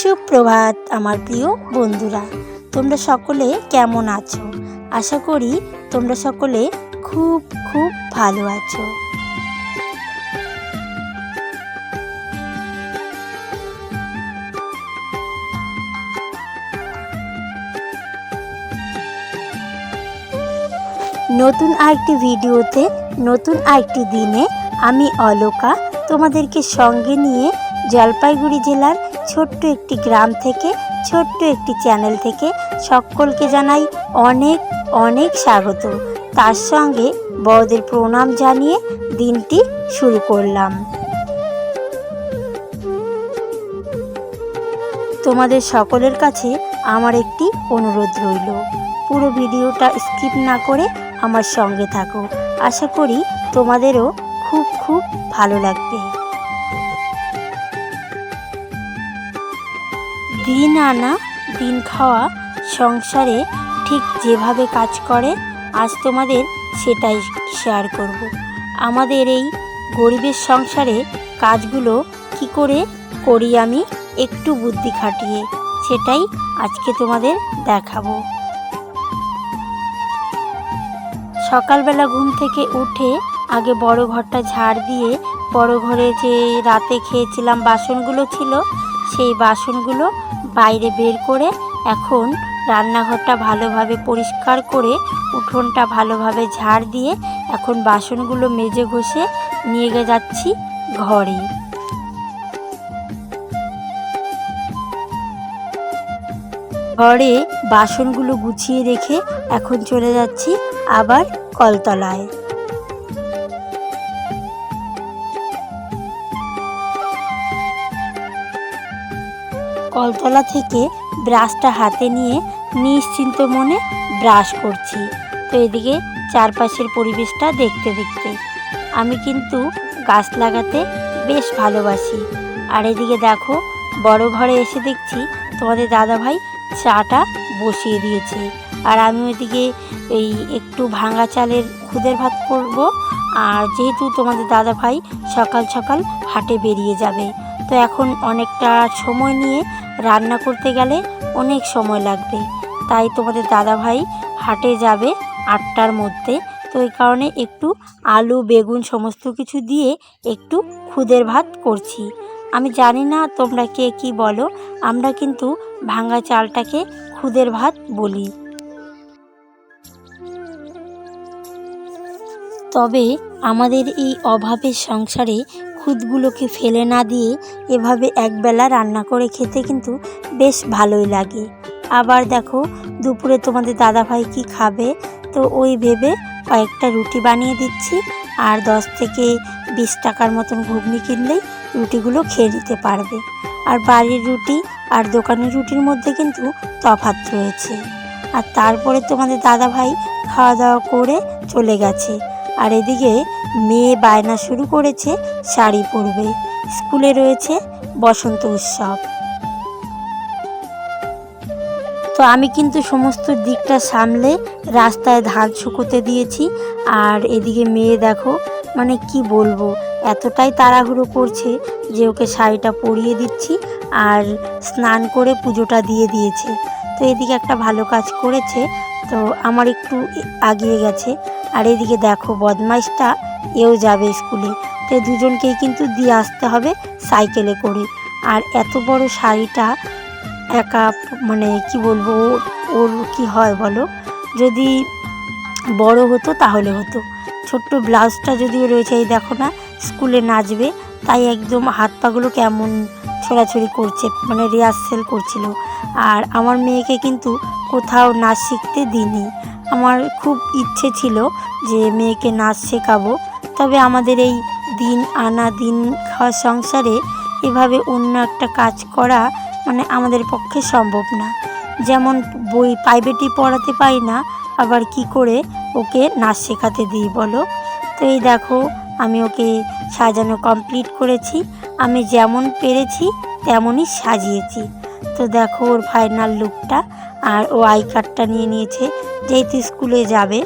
সুপ্রভাত আমার প্রিয় বন্ধুরা, তোমরা সকলে কেমন আছো? আশা করি তোমরা সকলে খুব খুব ভালো আছো। নতুন আরেকটি ভিডিওতে নতুন আরেকটি দিনে আমি অলকা তোমাদেরকে সঙ্গে নিয়ে জলপাইগুড়ি জেলার ছোট্ট একটি গ্রাম থেকে, ছোট্ট একটি চ্যানেল থেকে সকলকে জানাই অনেক অনেক স্বাগত। তার সঙ্গে বড়দের প্রণাম জানিয়ে দিনটি শুরু করলাম। তোমাদের সকলের কাছে আমার একটি অনুরোধ রইল, পুরো ভিডিওটা স্কিপ না করে আমার সঙ্গে থাকো। আশা করি তোমাদেরও খুব খুব ভালো লাগবে। দিন আনা দিন খাওয়া সংসারে ঠিক যেভাবে কাজ করে, আজ তোমাদের সেটাই শেয়ার করব। আমাদের এই গরিবের সংসারে কাজগুলো কি করে করি আমি একটু বুদ্ধি খাটিয়ে, সেটাই আজকে তোমাদের দেখাবো। সকালবেলা ঘুম থেকে উঠে আগে বড় ঘরটা ঝাড় দিয়ে, বড় ঘরে যে রাতে খেয়েছিলাম বাসনগুলো ছিল সেই বাসনগুলো বাইরে বের করে এখন রান্নাঘরটা ভালোভাবে পরিষ্কার করে উঠোনটা ভালোভাবে ঝাড় দিয়ে এখন বাসনগুলো মেজে ঘষে নিয়ে যাচ্ছি ঘরে। ঘরে বাসনগুলো গুছিয়ে রেখে এখন চলে যাচ্ছি আবার কলতলায়। কলতলা থেকে ব্রাশটা হাতে নিয়ে নিশ্চিন্ত মনে ব্রাশ করছি। তো এদিকে চারপাশের পরিবেশটা দেখতে দেখতে আমি কিন্তু গাছ লাগাতে বেশ ভালোবাসি। আর এদিকে দেখো বড় ঘরে এসে দেখছি তোমাদের দাদাভাই চাটা বসিয়ে দিয়েছে, আর আমি ওইদিকে এই একটু ভাঙা চালের খুদের ভাত করব। আর যেহেতু তোমাদের দাদাভাই সকাল সকাল হাটে বেরিয়ে যাবে, তো এখন অনেকটা সময় নিয়ে রান্না করতে গেলে অনেক সময় লাগবে, তাই তোমাদের দাদাভাই হাটে যাবে 8টার মধ্যে। তো এই কারণে একটু আলু বেগুন সমস্ত কিছু দিয়ে একটু খুদের ভাত করছি। আমি জানি না তোমরা কে কী বলো, আমরা কিন্তু ভাঙা চালটাকে খুদের ভাত বলি। তবে আমাদের এই অভাবের সংসারে খুদগুলোকে ফেলে না দিয়ে এভাবে একবেলা রান্না করে খেতে কিন্তু বেশ ভালোই লাগে। আবার দেখো দুপুরে তোমাদের দাদাভাই কি খাবে, তো ওই ভেবে কয়েকটা রুটি বানিয়ে দিচ্ছি। আর 10 থেকে 20 টাকার মতন ঘুগনি কিনলেই রুটিগুলো খেয়ে নিতে পারবে। আর বাড়ির রুটি আর দোকানের রুটির মধ্যে কিন্তু তফাৎ রয়েছে। আর তারপরে তোমাদের দাদাভাই খাওয়া দাওয়া করে চলে গেছে। আর এদিকে মেয়ে বায়না শুরু করেছে শাড়ি পরবে, স্কুলে রয়েছে বসন্ত উৎসব। তো আমি কিন্তু সমস্ত দিকটা সামলে রাস্তায় ধান শুকোতে দিয়েছি। আর এদিকে মেয়ে দেখো মানে কি বলবো, এতটাই তাড়াহুড়ো করছে যে ওকে শাড়িটা পরিয়ে দিচ্ছি আর স্নান করে পুজোটা দিয়ে দিয়েছে। তো এদিকে একটা ভালো কাজ করেছে, তো আমার একটু আগিয়ে গেছে। আর এদিকে দেখো বদমাইশটা এও যাবে স্কুলে, তো দুজনকেই কিন্তু দিয়ে আসতে হবে সাইকেলে করে। আর এত বড় শাড়িটা একা মানে কি বলবো, ওর কি হয় বলো, যদি বড় হতো তাহলে হতো। ছোট্ট ব্লাউজটা যদিও রয়েছে, এই দেখো না স্কুলে নাচবে, তাই একদম হাত পাগুলো কেমন ছোড়াছড়ি করছে, মানে রিহার্সেল করছিল। আর আমার মেয়েকে কিন্তু কোথাও নাচ শিখতে দিইনি। আমার খুব ইচ্ছে ছিল যে মেয়েকে নাচ শেখাবো, তবে আমাদের এই দিন আনা দিন খাওয়া সংসারে এভাবে অন্য একটা কাজ করা মানে আমাদের পক্ষে সম্ভব না। যেমন বই প্রাইভেটই পড়াতে পারি না, আবার কি করে ওকে নাচ শেখাতে দিই বলো। তো এই দেখো আমি ওকে সাজানো কমপ্লিট করেছি, আমি যেমন পেরেছি তেমনই সাজিয়েছি। তো দেখো ওর ফাইনাল লুকটা। আর ও আই কার্ডটা নিয়ে নিয়েছে যেহেতু স্কুলে যাবে।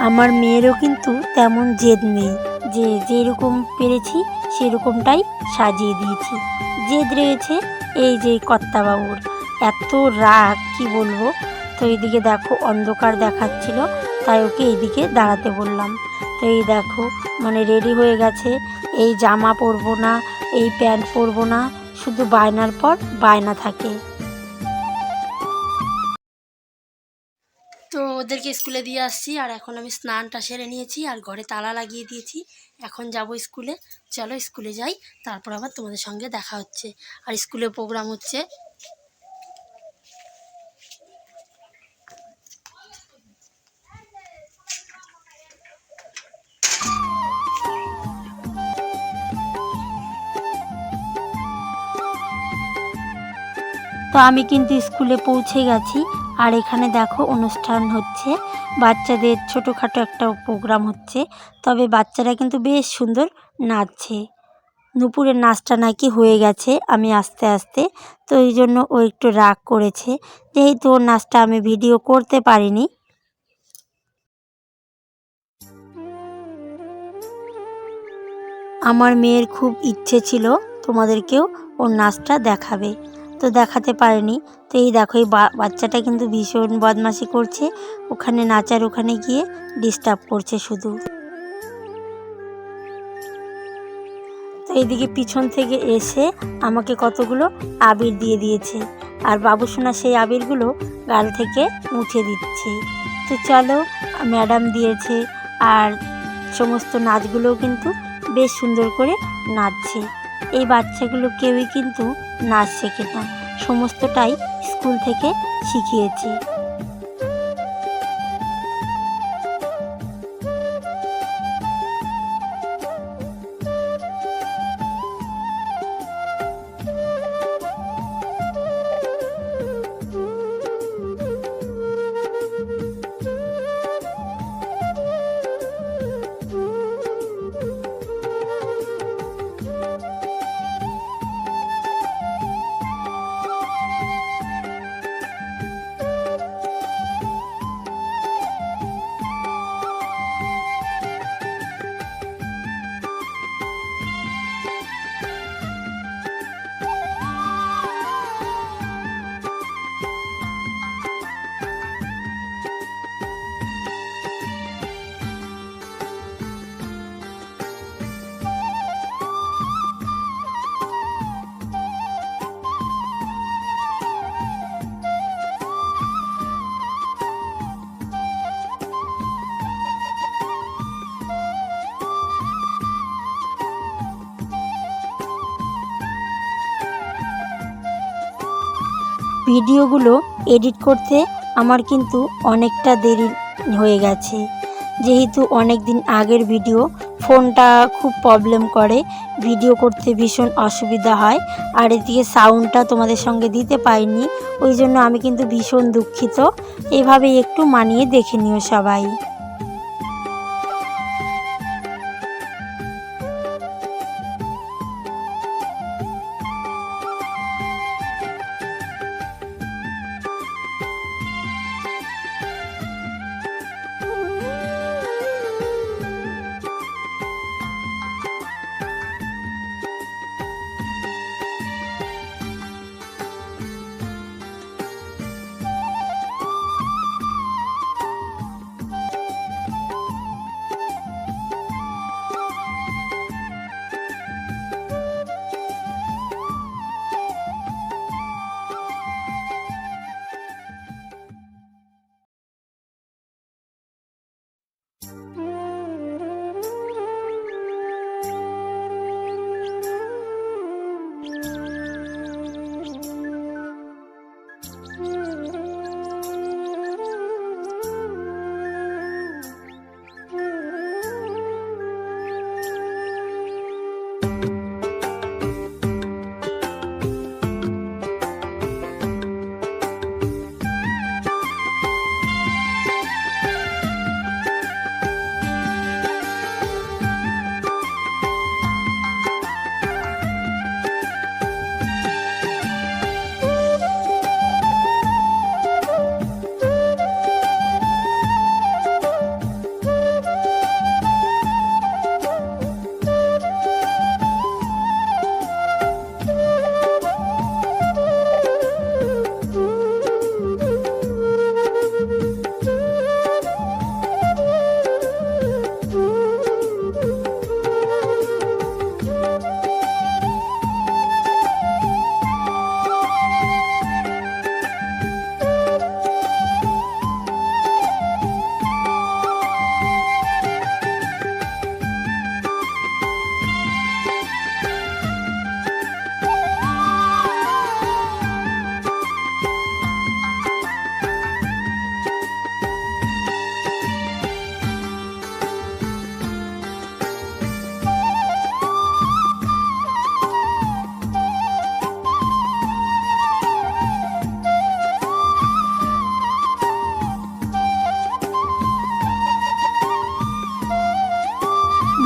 আমার মেয়েরও কিন্তু তেমন জেদ নেই যে যেরকম পেরেছি সেরকমটাই সাজিয়ে দিয়েছি। জেদ রয়েছে এই যে কর্তাবাবুর, এত রাগ কি বলবো। তো এইদিকে দেখো অন্ধকার দেখাচ্ছিল, তাই ওকে এইদিকে দাঁড়াতে বললাম। তো এই দেখো মানে রেডি হয়ে গেছে, এই জামা পরবো না, এই প্যান্ট পরবো না, শুধু বায়নার পর বায়না থাকে। তো ওদেরকে স্কুলে দিয়ে আসছি, আর এখন আমি স্নানটা সেরে নিয়েছি আর ঘরে তালা লাগিয়ে দিয়েছি। এখন যাব স্কুলে। চলো স্কুলে যাই, তারপর আবার তোমাদের সঙ্গে দেখা হচ্ছে। আর স্কুলে প্রোগ্রাম হচ্ছে। তো আমি কিন্তু স্কুলে পৌঁছে গেছি, আর এখানে দেখো অনুষ্ঠান হচ্ছে, বাচ্চাদের ছোটোখাটো একটা প্রোগ্রাম হচ্ছে। তবে বাচ্চারা কিন্তু বেশ সুন্দর নাচছে। নুপুরের নাচটা নাকি হয়ে গেছে আমি আস্তে আস্তে, তো এই জন্য ও একটু রাগ করেছে, যেহেতু ওর নাচটা আমি ভিডিও করতে পারিনি। আমার মেয়ের খুব ইচ্ছে ছিল তোমাদেরকেও ওর নাচটা দেখাবে, তো দেখাতে পারেনি। তো এই দেখো এই বাচ্চাটা কিন্তু ভীষণ বদমাশি করছে, ওখানে নাচার ওখানে গিয়ে ডিস্টার্ব করছে শুধু। তো এইদিকে পিছন থেকে এসে আমাকে কতগুলো আবির দিয়ে দিয়েছে, আর বাবুসোনা সেই আবিরগুলো গাল থেকে মুছে দিচ্ছে। তো চলো, ম্যাডাম দিয়েছে, আর সমস্ত নাচগুলোও কিন্তু বেশ সুন্দর করে নাচছে। এই বাচ্চাগুলো কেউই কিন্তু নাচ শেখে না, সমস্তটাই স্কুল থেকে শিখিয়েছে। ভিডিওগুলো এডিট করতে আমার কিন্তু অনেকটা দেরি হয়ে গেছে, যেহেতু অনেক দিন আগের ভিডিও, ফোনটা খুব প্রবলেম করে, ভিডিও করতে ভীষণ অসুবিধা হয়। আর এদিকে সাউন্ডটা তোমাদের সঙ্গে দিতে পারিনি, ওই জন্য আমি কিন্তু ভীষণ দুঃখিত। এভাবেই একটু মানিয়ে দেখে নিও সবাই।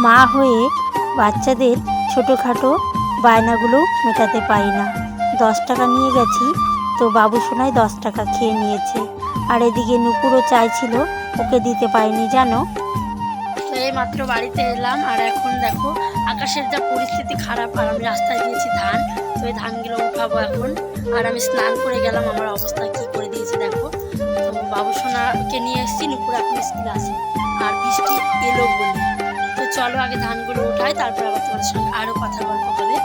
মা হয়ে বাচ্চাদের ছোটোখাটো বায়নাগুলো মেটাতে পারি না। 10 টাকা নিয়ে গেছি, তো বাবু সোনাই 10 টাকা খেয়ে নিয়েছে। আর এদিকে নুপুরও চাইছিল, ওকে দিতে পারিনি জানো। তো এই মাত্র বাড়িতে এলাম, আর এখন দেখো আকাশের যা পরিস্থিতি খারাপ, আর আমি রাস্তায় দিয়েছি ধান। তো এই ধানগুলো উঠাবো এখন। আর আমি স্নান করে গেলাম, আমার অবস্থা কি করে দিয়েছে দেখো। তো বাবু সোনাকে নিয়ে এসেছি, নুপুর এখন স্কুলে আসে, আর বৃষ্টি এলো বলে। তো চলো আগে ধানগুলো উঠাই, তারপর আবার তোমাদের সঙ্গে আরও কথা গল্প হবে।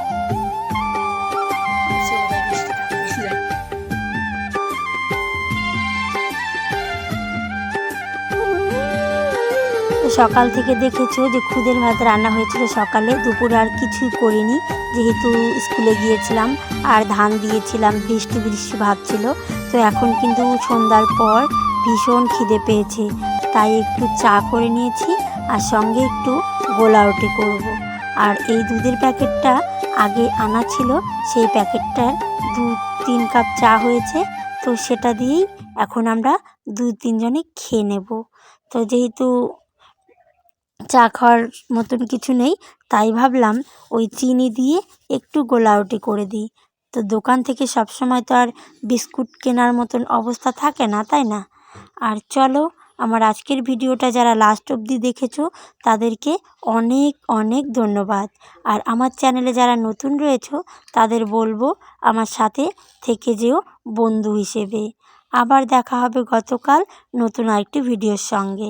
সকাল থেকে দেখেছো যে খুদের ভাত রান্না হয়েছিল সকালে, দুপুরে আর কিছুই করিনি, যেহেতু স্কুলে গিয়েছিলাম আর ধান দিয়েছিলাম, বৃষ্টি বৃষ্টি ভাবছিল। তো এখন কিন্তু সন্ধ্যার পর ভীষণ খিদে পেয়েছে, তাই একটু চা করে নিয়েছি, আর সঙ্গে একটু গোলাউটি করব। আর এই দুধের প্যাকেটটা আগে আনা ছিল, সেই প্যাকেটটার 2-3 কাপ চা হয়েছে, তো সেটা দিয়েই এখন আমরা 2-3 জনে খেয়ে নেব। তো যেহেতু চা খাওয়ার মতন কিছু নেই, তাই ভাবলাম ওই চিনি দিয়ে একটু গোলাউটি করে দিই। তো দোকান থেকে সবসময় তো আর বিস্কুট কেনার মতন অবস্থা থাকে না, তাই না? আর চলো, আমার আজকের ভিডিওটা যারা লাস্ট অবধি দেখেছো তাদেরকে অনেক অনেক ধন্যবাদ। আর আমার চ্যানেলে যারা নতুন রয়েছো তাদের বলবো আমার সাথে থেকে যেও বন্ধু হিসেবে। আবার দেখা হবে গতকাল নতুন আরেকটি ভিডিওর সঙ্গে।